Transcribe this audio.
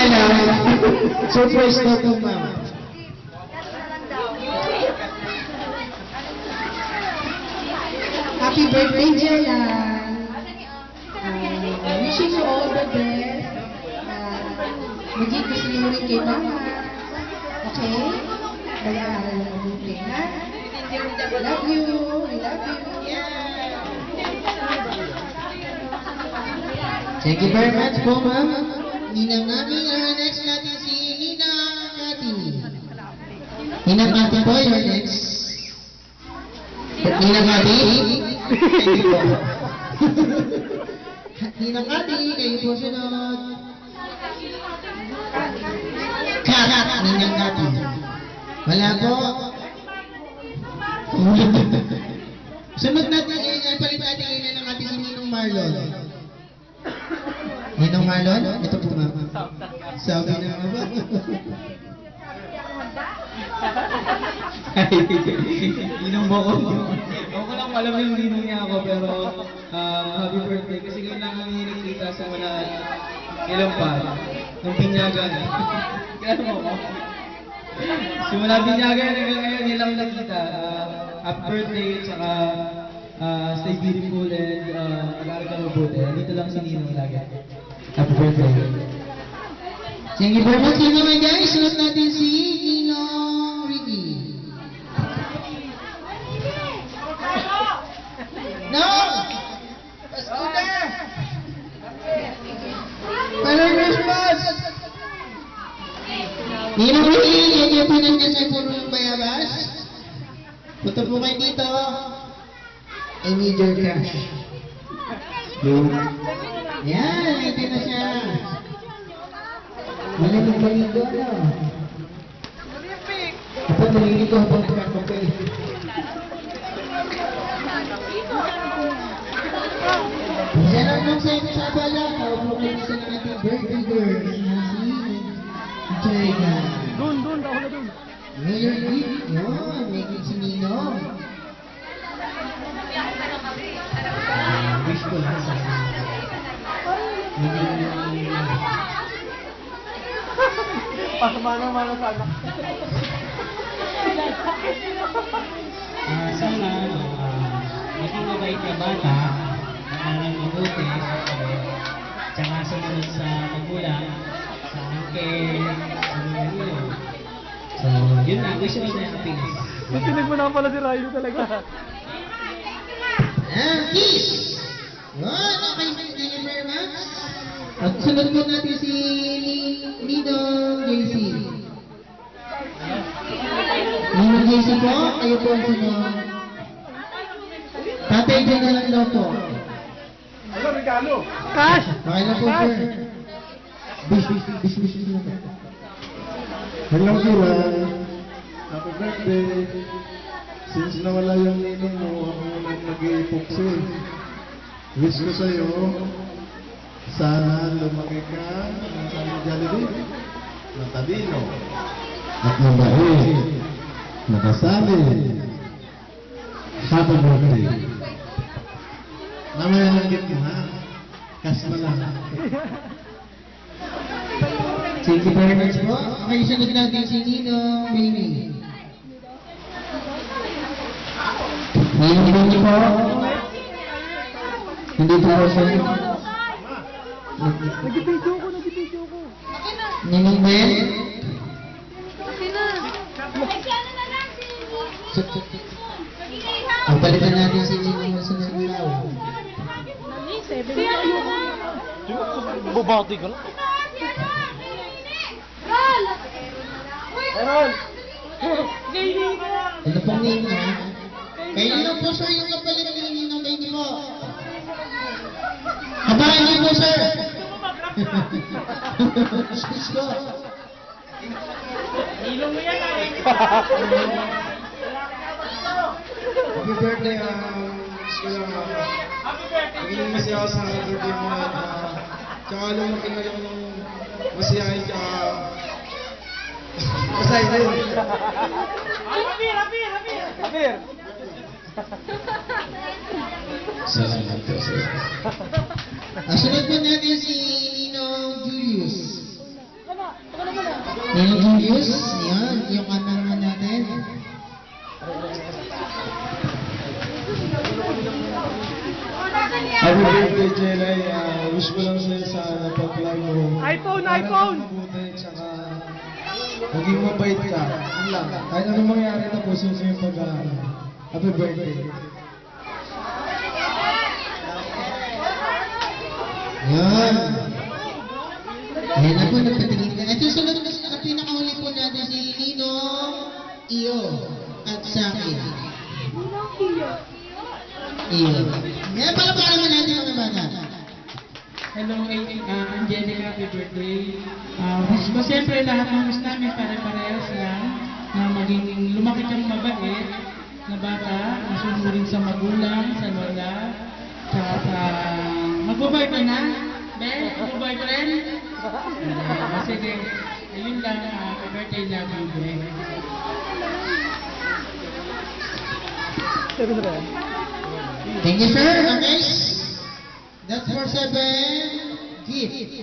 lang. Surprise na ito, ma'am. Happy birthday, Jelan. Wishing you all the best. Maging kusinurin kay Mama. Okay? Bayaran ng mabuti, ha? Love you. I love you. Thank you very much po, ma'am. Ninang namin, next natin si Ninang Kati. Ninang Kati po, your next. Ninang Kati? Hindi po. Ninang Kati, kayo po sunod. Karat, Ninang Kati. Wala po. Sunod natin, palit natin ngayon Ninang Kati si Ninong Marlon. Ninong Marlon? Ito po, ma'am. Sabi na nga ba? Ninong mo ko. Ako ko lang alam yung ninong niya ako, pero happy birthday. Kasi ngayon lang kami nakikita sa wala ilang pa. Nung binyagan. Kaya mo ko. Simula binyagan hanggang ngayon, nilang nakita. Happy birthday, tsaka stay beautiful and mag-aaral ka mabuti. Dito lang si Ninong lagi. Happy birthday. Thank you very much. Yun naman guys, sunod natin si Ninong Ricky. No! Scooter! Parang response! Ninong Ricky, yan yung pinagyan sa puro ng bayabas. Punta po kayo dito. I need your cash. Yan, ito na siya. Malamig maligo, ano? Ako, naliligo habang nagkakapay. Isa lang nung sa inyo sa abala, kaupo kayo sa ating birthday girl na si China. Doon, ako na doon. Mayor Gift, yun, may gift si Ninong. Wish ko lang sa Mana sa anak. Sana maging mabait na bata, nanalang mabuti, tsaka sumunod sa magulang, sa uncle, sa mga nilo. So, yun na, wish ko na happiness. Natinig mo na pala si Ryan talaga. Kiss! Yun, okay, thank you very much. At sunod po natin si Ninong JC. Ninong JC po, kayo po ang sunod. Tatay dyan na lang daw po. Ano, regalo? Cash! Okay na po, sir. Bis na po. Hello, Kiran. Happy birthday. Since nawala yung ninong mo, ako muna nag-iipokso. Wish ko sa'yo, sana lumaki ka sa Jollibee, matalino, at mabait, nakasabi. Happy birthday. Mamaya ng gift mo, ha? Kas mo lang. Thank you very much po. Okay, sunod natin si Ninong Baby. Ninong Baby po. Hindi po po sir. Nag-video ko. Ninong Ben. Ang palitan natin si Ninong sa naglaw. Bubati ka lang. Errol! Ito pong Ninong ha. Kayo lang po sir yung kapalit ni Ninong Baby po. Habahin niyo po sir. Speech ko. Ilong mo yan, Happy birthday, wish ko lang, maging masaya ako sa birthday mo at tsaka lumaki na lang ng masiyahin ka. Masaya na yun. Amir! Salamat po, sir. Sunod po natin si Ninong Julius. Ninong Julius, yan, yung cameraman natin. Happy birthday, Jelay. Wish ko lang sa'yo sa napag-vlog mo. iPhone, Para iPhone! mabuti, tsaka maging mabait ka. Yun lang. Kahit anong mangyari, tapusin mo yung pag-aaral. Happy birthday. Yan. Ayan na po, nagpatingin ka. Ito sunod na pinakahuli po natin si Ninong Iyo at sa akin. Iyo. Yan, palapala naman natin mga bata. Hello, Angelica, happy birthday. Wish ko siyempre lahat ng wish namin pare-parehas lang na maging lumaki kang mabait na bata, masunurin sa magulang, sa lola, tsaka sa... Magbo-boyfriend na? Ben? Magbo-boyfriend? Sige, ayun lang, happy birthday, love you, Ben. Thank you, sir. Okay. That's for 7 gift.